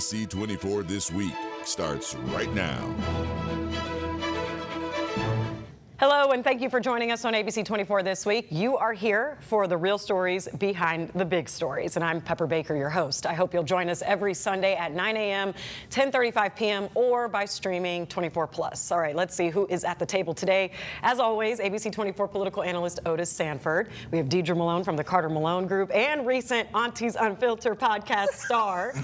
ABC24 This Week starts right now. Hello, and thank you for joining us on ABC24 This Week. You are here for the real stories behind the big stories, and I'm Pepper Baker, your host. I hope you'll join us every Sunday at 9 a.m., 10:35 p.m., or by streaming 24+. All right, let's see who is at the table today. As always, ABC24 political analyst Otis Sanford. We have Deidre Malone from the Carter Malone Group and recent Aunties Unfiltered podcast star,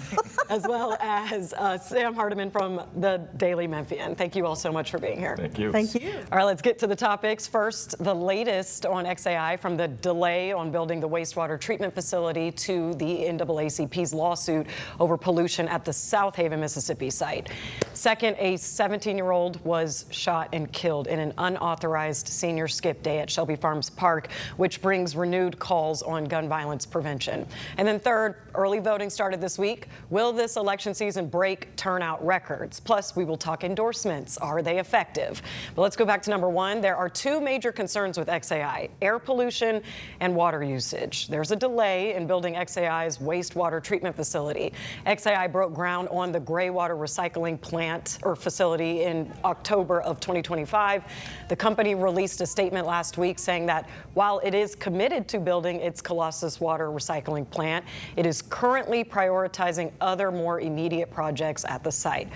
as well as Sam Hardiman from the Daily Memphian. Thank you all so much for being here. Thank you. Thank you. All right, let's get to the topics. First, the latest on xAI, from the delay on building the wastewater treatment facility to the NAACP's lawsuit over pollution at the Southaven, Mississippi site. Second, a 17-year-old was shot and killed in an unauthorized senior skip day at Shelby Farms Park, which brings renewed calls on gun violence prevention. And then third, early voting started this week. Will this election season break turnout records? Plus, we will talk endorsements. Are they effective? But let's go back to number one. There are two major concerns with xAI: air pollution and water usage. There's a delay in building xAI's wastewater treatment facility. xAI broke ground on the gray water recycling plant or facility in October of 2025. The company released a statement last week saying that while it is committed to building its Colossus water recycling plant, it is currently prioritizing other more immediate projects at the site.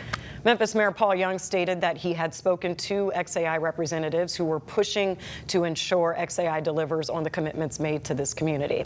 Memphis Mayor Paul Young stated that he had spoken to xAI representatives who were pushing to ensure xAI delivers on the commitments made to this community.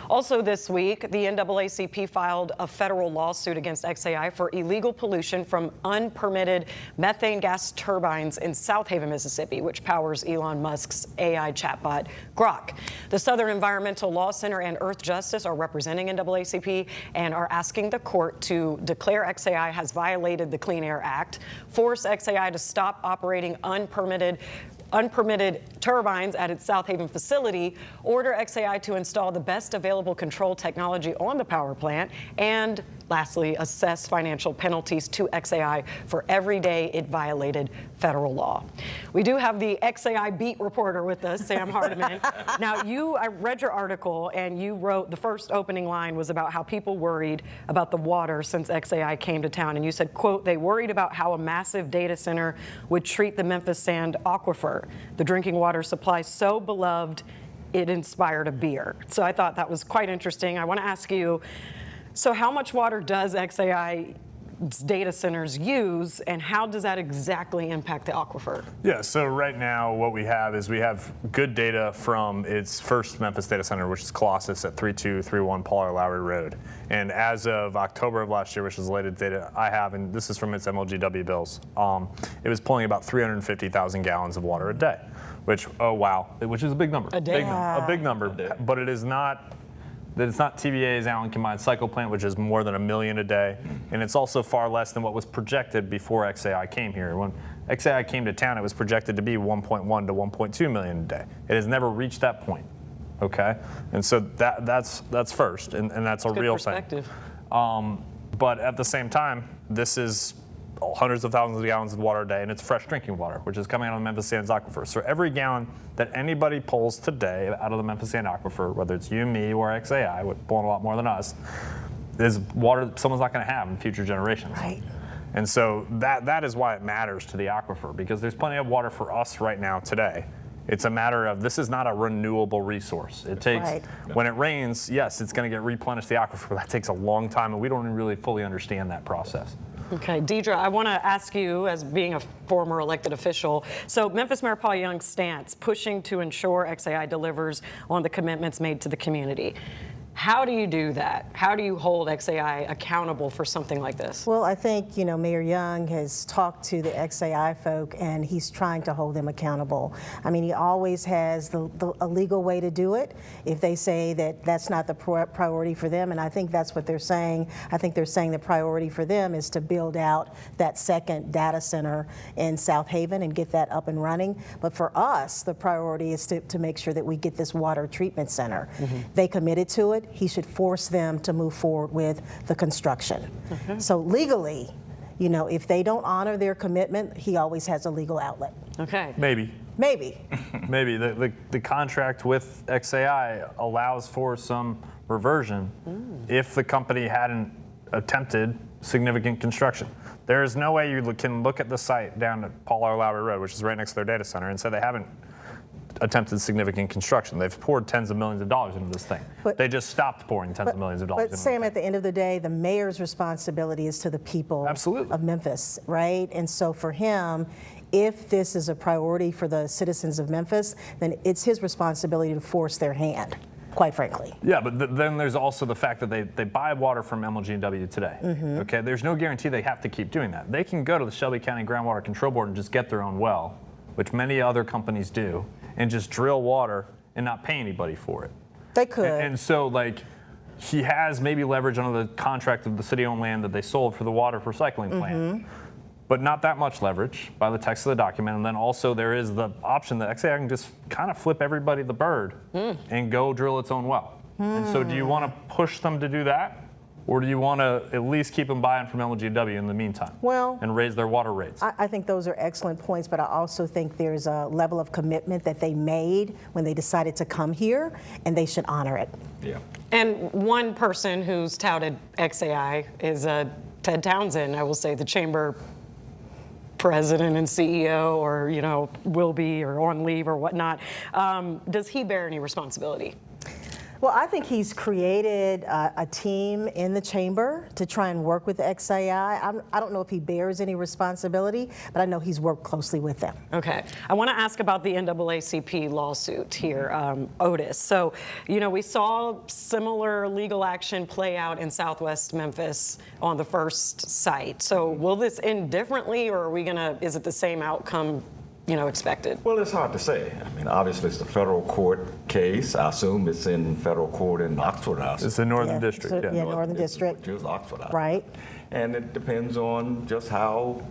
Also this week, the NAACP filed a federal lawsuit against xAI for illegal pollution from unpermitted methane gas turbines in Southaven, Mississippi, which powers Elon Musk's AI chatbot, Grok. The Southern Environmental Law Center and Earth Justice are representing NAACP and are asking the court to declare xAI has violated the Clean Air Act, force xAI to stop operating unpermitted turbines at its Southaven facility, order xAI to install the best available control technology on the power plant, and lastly, assess financial penalties to xAI for every day it violated federal law. We do have the xAI beat reporter with us, Sam Hardiman. Now, I read your article, and you wrote the first opening line was about how people worried about the water since xAI came to town. And you said, quote, they worried about how a massive data center would treat the Memphis Sand aquifer, the drinking water supply so beloved it inspired a beer. So I thought that was quite interesting. I want to ask you, so how much water does xAI's data centers use, and how does that exactly impact the aquifer? Yeah, so right now what we have is we have good data from its first Memphis data center, which is Colossus at 3231 Pollard Lowry Road. And as of October of last year, which is the latest data I have, and this is from its MLGW bills, it was pulling about 350,000 gallons of water a day, which, oh wow, which is a big number. A day. A big number, but it is not. That it's not TVA's Allen Combined Cycle Plant, which is more than 1 million a day, and it's also far less than what was projected before xAI came here. When xAI came to town, it was projected to be 1.1 to 1.2 million a day. It has never reached that point, okay? And so that's first, and that's a real thing. But at the same time, this is hundreds of thousands of gallons of water a day, and it's fresh drinking water, which is coming out of the Memphis Sand aquifer. So every gallon that anybody pulls today out of the Memphis Sand aquifer, whether it's you, me, or xAI, we're pulling a lot more than us, is water that someone's not going to have in future generations. Right. And so that is why it matters to the aquifer, because there's plenty of water for us right now today. It's a matter of, this is not a renewable resource. It takes, when it rains, yes, it's going to get replenished the aquifer, but that takes a long time, and we don't really fully understand that process. Okay, Deidre, I want to ask you, as being a former elected official, so Memphis Mayor Paul Young's stance, pushing to ensure xAI delivers on the commitments made to the community. How do you do that? How do you hold xAI accountable for something like this? Well, I think, Mayor Young has talked to the xAI folk, and he's trying to hold them accountable. I mean, he always has a legal way to do it if they say that that's not the priority for them, and I think that's what they're saying. I think they're saying the priority for them is to build out that second data center in Southaven and get that up and running. But for us, the priority is to make sure that we get this water treatment center. They committed to it. He should force them to move forward with the construction. So legally, if they don't honor their commitment, he always has a legal outlet. Okay. Maybe. Maybe. Maybe. The contract with xAI allows for some reversion if the company hadn't attempted significant construction. There is no way you can look at the site down at Paul R. Lowry Road, which is right next to their data center, and say they haven't attempted significant construction. They've poured tens of millions of dollars into this thing. They just stopped pouring tens of millions of dollars into But Sam, it. at the end of the day, the mayor's responsibility is to the people Absolutely. of Memphis, right? And so for him, if this is a priority for the citizens of Memphis, then it's his responsibility to force their hand, quite frankly. Yeah, but then there's also the fact that they buy water from MLG&W today. Okay, there's no guarantee they have to keep doing that. They can go to the Shelby County Groundwater Control Board and just get their own well, which many other companies do, and just drill water and not pay anybody for it. They could. And so, like, he has maybe leverage under the contract of the city-owned land that they sold for the water recycling plant, but not that much leverage by the text of the document. And then also there is the option that xAI can just kind of flip everybody the bird and go drill its own well. And so do you want to push them to do that? Or do you want to at least keep them buying from LG&W in the meantime? Well, and raise their water rates? I think those are excellent points, but I also think there's a level of commitment that they made when they decided to come here, and they should honor it. Yeah. And one person who's touted xAI is Ted Townsend, I will say, the chamber president and CEO, or, you know, will be, or on leave or whatnot. Does he bear any responsibility? Well, I think he's created a team in the chamber to try and work with xAI. I don't know if he bears any responsibility, but I know he's worked closely with them. Okay. I want to ask about the NAACP lawsuit here, Otis. So, you know, we saw similar legal action play out in Southwest Memphis on the first site. So will this end differently, or are we is it the same outcome, you know, expected? Well, it's hard to say. I mean, obviously, it's a federal court case. I assume it's in federal court in Oxford House. It's the Northern District. So, yeah, Northern District. Which is Oxford House. Right. And it depends on just how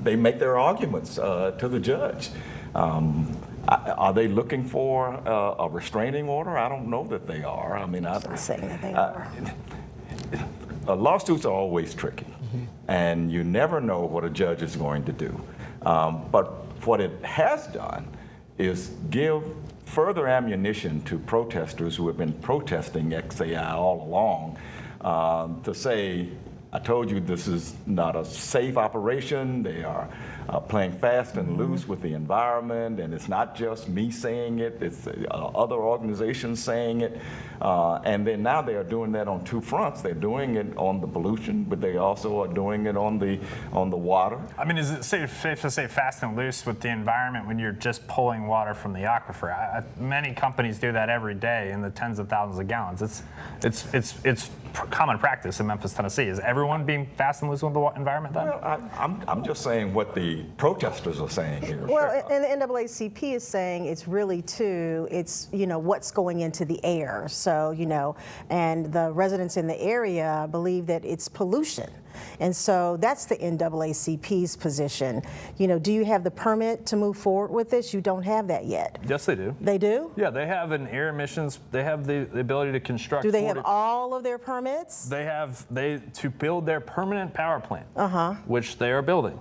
they make their arguments to the judge. Are they looking for a restraining order? I don't know that they are. I mean, I'm saying that they are. Lawsuits are always tricky, and you never know what a judge is going to do. But what it has done is give further ammunition to protesters who have been protesting xAI all along to say, I told you this is not a safe operation. They are playing fast and loose with the environment, and it's not just me saying it, it's other organizations saying it. And then now they are doing that on two fronts. They're doing it on the pollution, but they also are doing it on the water. I mean, is it safe to say fast and loose with the environment when you're just pulling water from the aquifer? Many companies do that every day in the tens of thousands of gallons. It's common practice in Memphis, Tennessee. Is everyone being fast and loose with the environment then? Well, I'm just saying what the protesters are saying here. Well, and the NAACP is saying it's really it's, you know, what's going into the air. So, you know, and the residents in the area believe that it's pollution. And so that's the NAACP's position. You know, do you have the permit to move forward with this? You don't have that yet. Yes, they do. They do? Yeah, they have an air emissions. They have the ability to construct. Do they have all of their permits? They to build their permanent power plant, which they are building.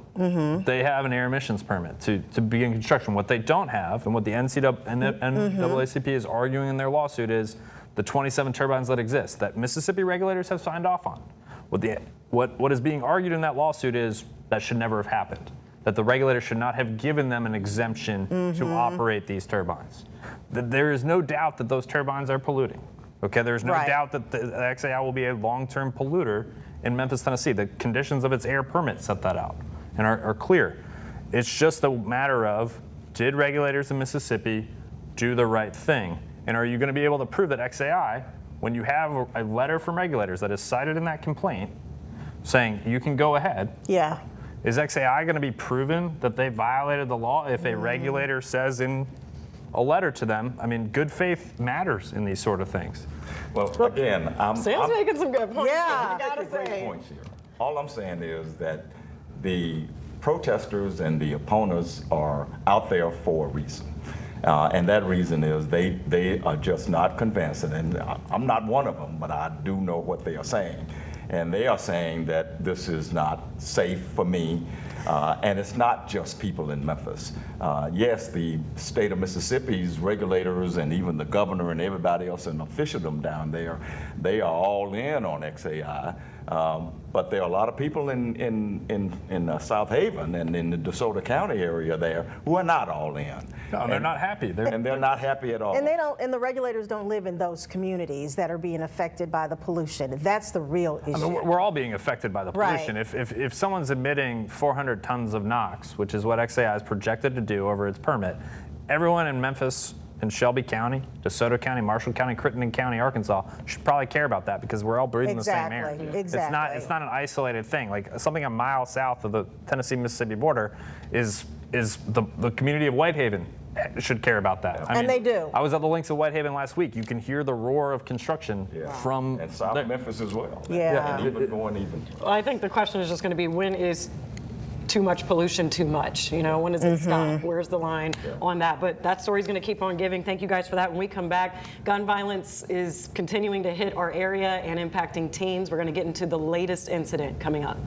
They have an air emissions permit to begin construction. What they don't have, and what the NAACP is arguing in their lawsuit, is the 27 turbines that exist that Mississippi regulators have signed off on. What is being argued in that lawsuit is that should never have happened, that the regulator should not have given them an exemption to operate these turbines. There is no doubt that those turbines are polluting. Okay, there's no doubt that the xAI will be a long-term polluter in Memphis, Tennessee. The conditions of its air permit set that out and are clear. It's just a matter of, did regulators in Mississippi do the right thing? And are you going to be able to prove that xAI, when you have a letter from regulators that is cited in that complaint saying you can go ahead, is xAI going to be proven that they violated the law if a regulator says in a letter to them? I mean, good faith matters in these sort of things. Well, again, Sam's making some good points. Yeah. I gotta great say. points here. All I'm saying is that the protesters and the opponents are out there for a reason. And that reason is they are just not convinced. And I'm not one of them, but I do know what they are saying. And they are saying that this is not safe for me. And it's not just people in Memphis. Yes, the state of Mississippi's regulators and even the governor and everybody else in officialdom down there, they are all in on xAI. But there are a lot of people in Southaven and in the DeSoto County area there who are not all in. No, they're not happy. And they're not happy at all. And they don't, and the regulators don't live in those communities that are being affected by the pollution. That's the real issue. I mean, we're all being affected by the pollution. Right. If someone's emitting 400 tons of NOx, which is what xAI is projected to do over its permit, everyone in Memphis and Shelby County, DeSoto County, Marshall County, Crittenden County, Arkansas should probably care about that because we're all breathing the same air. Exactly. It's not an isolated thing. Like something a mile south of the Tennessee-Mississippi border is the community of Whitehaven should care about that. And they do. I was at the links of Whitehaven last week. You can hear the roar of construction from and South Memphis as well. Yeah. And even going even. Well, I think the question is just going to be, when is too much pollution too much? You know, when does it stop? Where's the line on that? But that story's going to keep on giving. Thank you guys for that. When we come back, gun violence is continuing to hit our area and impacting teens. We're going to get into the latest incident coming up.